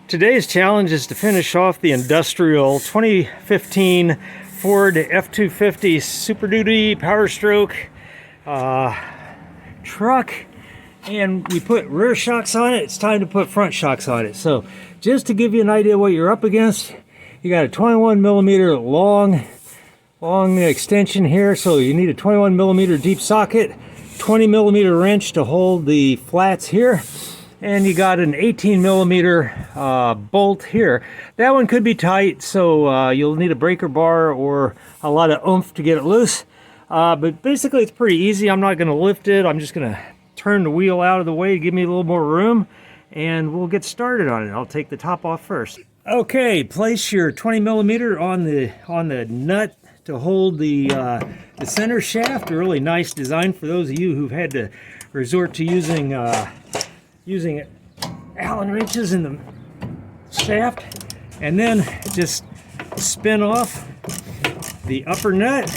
Today's challenge is to finish off the industrial 2015 Ford F250 Superduty Power Stroke truck, and we put rear shocks on it. It's time to put front shocks on it. So just to give you an idea what you're up against, you got a 21 millimeter long extension here, so you need a 21 millimeter deep socket, 20 millimeter wrench to hold the flats here, and you got an 18 millimeter bolt here. That one could be tight, so you'll need a breaker bar or a lot of oomph to get it loose. But basically it's pretty easy. I'm not going to lift it. I'm just going to turn the wheel out of the way to give me a little more room, and we'll get started on it. I'll take the top off first. Okay, place your 20 millimeter on the nut to hold the center shaft. A really nice design for those of you who've had to resort to using Allen wrenches in the shaft, and then just spin off the upper nut.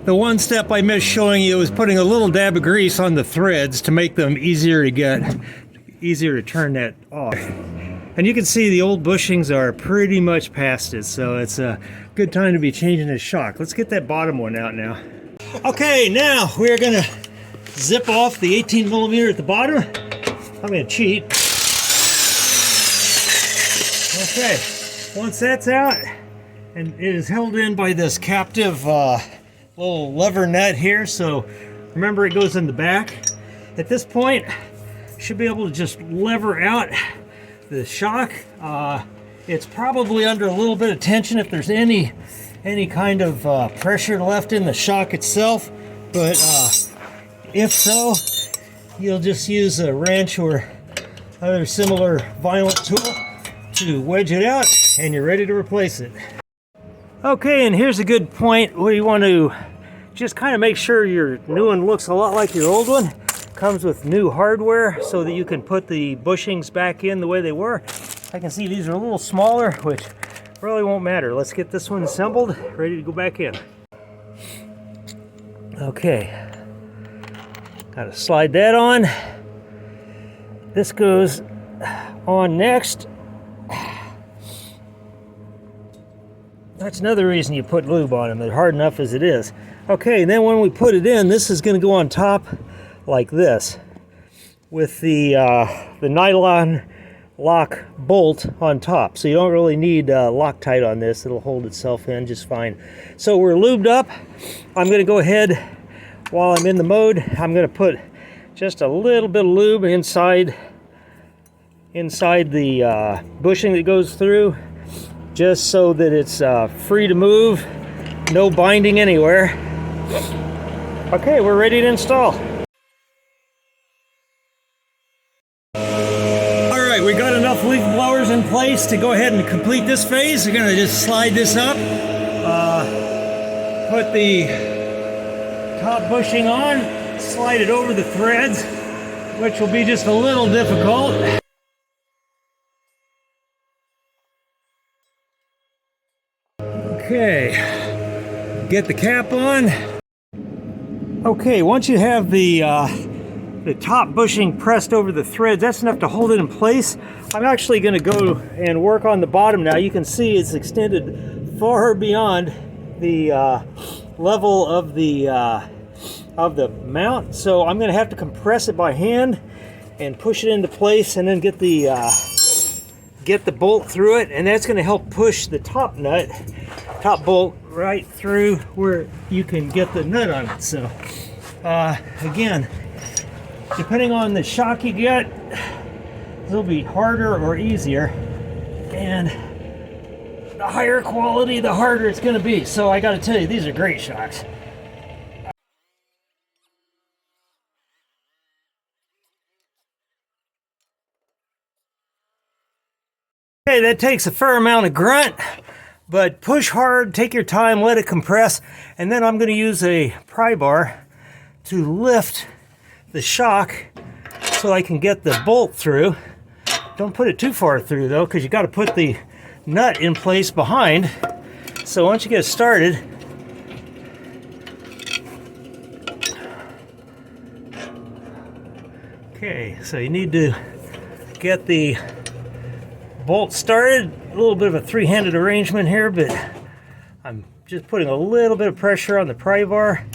The one step I missed showing you was putting a little dab of grease on the threads to make them easier to turn that off. And you can see the old bushings are pretty much past it, so it's a good time to be changing the shock. Let's get that bottom one out now. Okay, now we're gonna zip off the 18 millimeter at the bottom. I'm gonna cheat. Okay, once that's out, and it is held in by this captive little lever nut here, so remember it goes in the back. At this point, should be able to just lever out the shock. It's probably under a little bit of tension if there's any kind of pressure left in the shock itself, but if so, you'll just use a wrench or other similar violent tool to wedge it out, and you're ready to replace it. Okay, and here's a good point where you want to just kind of make sure your new one looks a lot like your old one. Comes with new hardware so that you can put the bushings back in the way they were. I can see these are a little smaller, which really won't matter. Let's get this one assembled, ready to go back in. Okay, gotta slide that on. This goes on next. That's another reason you put lube on them. They're hard enough as it is. Okay, then when we put it in, this is going to go on top like this with the nylon lock bolt on top. So you don't really need Loctite on this. It'll hold itself in just fine. So we're lubed up. I'm going to go ahead, while I'm in the mode, I'm going to put just a little bit of lube inside the bushing that goes through, just so that it's free to move, no binding anywhere. Okay, we're ready to install. All right, we got enough leaf blowers in place to go ahead and complete this phase. We're gonna just slide this up, put the top bushing on, slide it over the threads, which will be just a little difficult. Okay, get the cap on. Okay, once you have the top bushing pressed over the threads, that's enough to hold it in place. I'm actually going to go and work on the bottom now. You can see it's extended far beyond the level of the mount, so I'm going to have to compress it by hand and push it into place, and then get the bolt through it, and that's going to help push the top bolt right through where you can get the nut on it. So again, depending on the shock you get, it'll be harder or easier, and the higher quality, the harder it's going to be. So I got to tell you, these are great shocks. Okay, that takes a fair amount of grunt, but push hard, take your time, let it compress, and then I'm going to use a pry bar to lift the shock so I can get the bolt through. Don't put it too far through though, because you got to put the nut in place behind. So once you get started, okay, so you need to get the bolt started. A little bit of a three-handed arrangement here, but I'm just putting a little bit of pressure on the pry bar,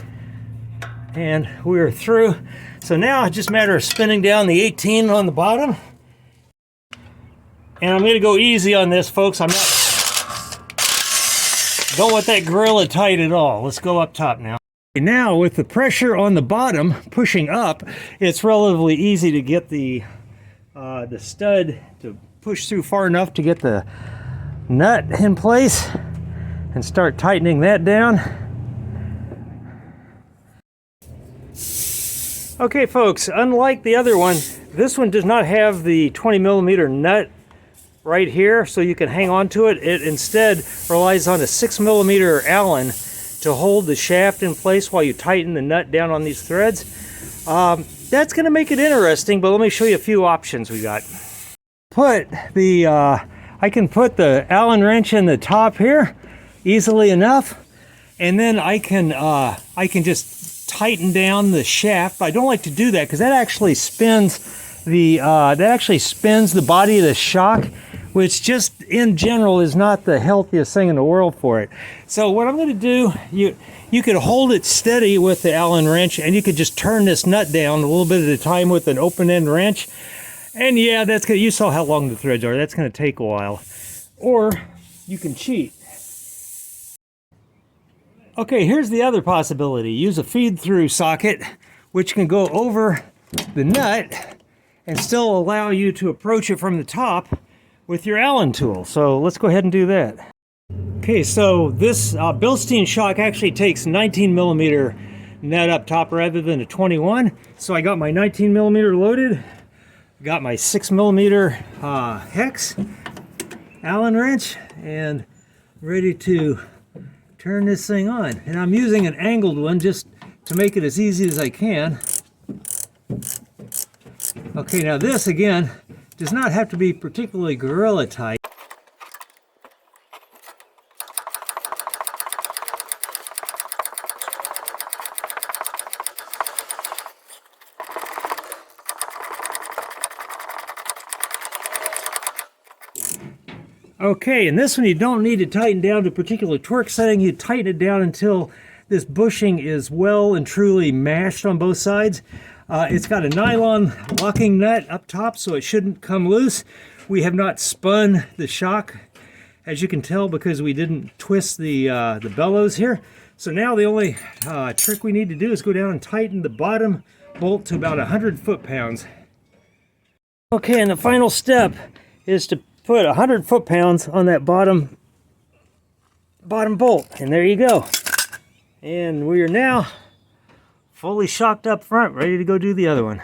and we're through. So now it's just a matter of spinning down the 18 on the bottom. And I'm going to go easy on this, folks. Don't want that Gorilla tight at all. Let's go up top now. Now with the pressure on the bottom pushing up, it's relatively easy to get the stud to push through far enough to get the nut in place and start tightening that down. Okay folks, unlike the other one, this one does not have the 20mm nut right here so you can hang on to it. It instead relies on a 6mm Allen to hold the shaft in place while you tighten the nut down on these threads. That's going to make it interesting, but let me show you a few options we got. I can put the Allen wrench in the top here easily enough, and then I can just tighten down the shaft. But I don't like to do that because that actually spins the body of the shock, which just in general is not the healthiest thing in the world for it. So what I'm going to do, you could hold it steady with the Allen wrench, and you could just turn this nut down a little bit at a time with an open end wrench. And yeah, that's good. You saw how long the threads are. That's going to take a while. Or you can cheat. Okay, here's the other possibility. Use a feed-through socket, which can go over the nut and still allow you to approach it from the top with your Allen tool. So let's go ahead and do that. Okay, so this Bilstein shock actually takes 19mm nut up top rather than a 21. So I got my 19mm loaded, got my 6mm hex Allen wrench, and ready to turn this thing on. And I'm using an angled one just to make it as easy as I can. Okay, now this again does not have to be particularly Gorilla tight. Okay, and this one you don't need to tighten down to a particular torque setting. You tighten it down until this bushing is well and truly mashed on both sides. It's got a nylon locking nut up top, so it shouldn't come loose. We have not spun the shock, as you can tell, because we didn't twist the bellows here. So now the only trick we need to do is go down and tighten the bottom bolt to about 100 foot-pounds. Okay, and the final step is to put 100 foot-pounds on that bottom bolt, and there you go. And we are now fully shocked up front, ready to go do the other one.